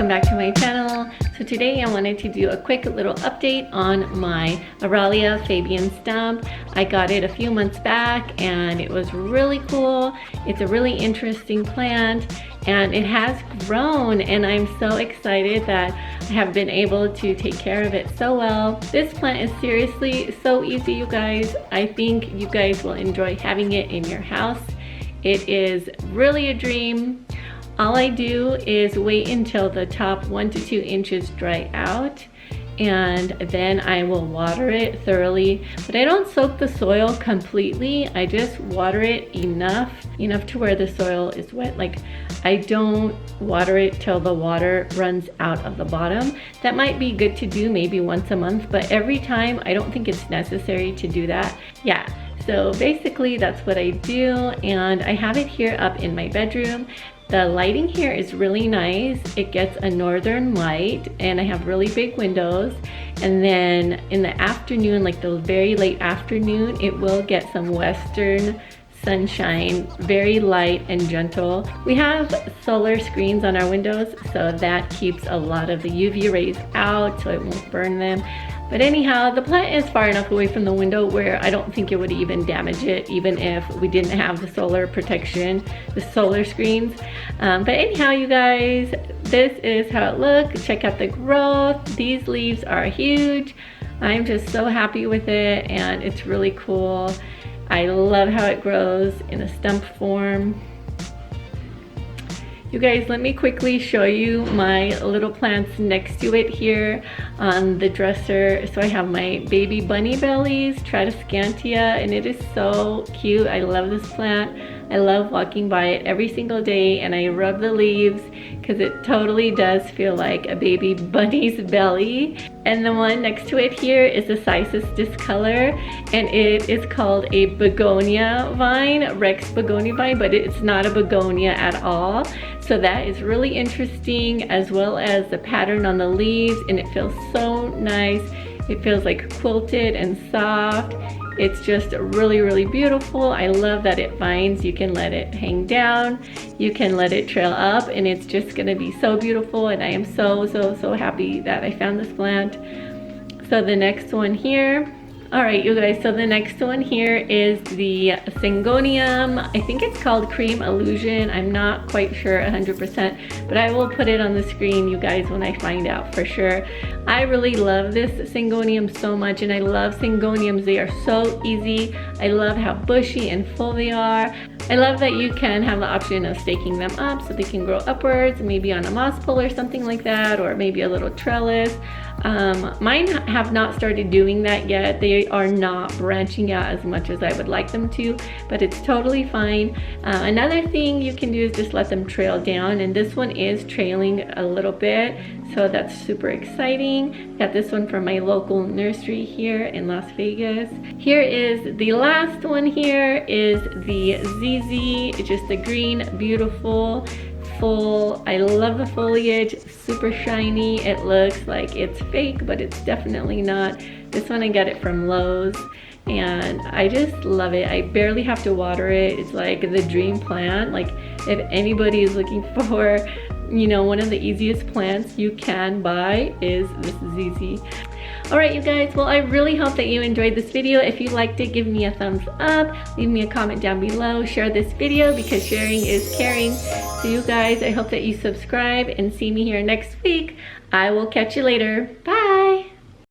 welcome back to my channel. So today I wanted to do a quick little update on my Aralia Fabian Stump. I got it a few months back and it was really cool. It's a really interesting plant and it has grown, and I'm so excited that I have been able to take care of it so well. This plant is seriously so easy, you guys. I think you guys will enjoy having it in your house. It is really a dream. All I do is wait until the top 1 to 2 inches dry out, and then I will water it thoroughly. But I don't soak the soil completely. I just water it enough to where the soil is wet. Like, I don't water it till the water runs out of the bottom. That might be good to do maybe once a month, but every time I don't think it's necessary to do that. Yeah. So basically that's what I do, and I have it here up in my bedroom. The lighting here is really nice. It gets a northern light and I have really big windows. And then in the afternoon, like the very late afternoon, it will get some western sunshine, very light and gentle. We have solar screens on our windows, so that keeps a lot of the UV rays out so it won't burn them. But anyhow, the plant is far enough away from the window where I don't think it would even damage it, even if we didn't have the solar protection, the solar screens. But anyhow, you guys, this is how it looks. Check out the growth. These leaves are huge. I'm just so happy with it, and it's really cool. I love how it grows in a stump form. You guys, let me quickly show you my little plants next to it here on the dresser. So I have my baby bunny bellies, Tradescantia, and it is so cute. I love this plant. I love walking by it every single day, and I rub the leaves because it totally does feel like a baby bunny's belly. And the one next to it here is the Cissus discolor, and it is called a Begonia Vine, Rex Begonia Vine, but it's not a begonia at all. So that is really interesting, as well as the pattern on the leaves, and it feels so nice. It feels like quilted and soft. It's just really, really beautiful. I love that it vines. You can let it hang down, you can let it trail up, and it's just gonna be so beautiful. And I am so happy that I found this plant. So the next one here, all right, you guys, so the next one here is the Syngonium. I think it's called Cream Illusion. I'm not quite sure 100%, but I will put it on the screen, you guys, when I find out for sure. I really love this Syngonium so much, and I love Syngoniums. They are so easy. I love how bushy and full they are. I love that you can have the option of staking them up so they can grow upwards, maybe on a moss pole or something like that, or maybe a little trellis. Mine have not started doing that yet. They are not branching out as much as I would like them to, but it's totally fine. Another thing you can do is just let them trail down, and this one is trailing a little bit, so that's super exciting. Got this one from my local nursery here in Las Vegas. Here is the last one. Here is the ZZ. It's just the green, beautiful, full. I love the foliage, super shiny. It looks like it's fake, but it's definitely not. This one I got it from Lowe's, and I just love it. I barely have to water it. It's like the dream plant. Like, if anybody is looking for, one of the easiest plants you can buy is this ZZ. All right, you guys, well, I really hope that you enjoyed this video. If you liked it, give me a thumbs up, leave me a comment down below, share this video because sharing is caring. So you guys, I hope that you subscribe and see me here next week. I will catch you later. Bye.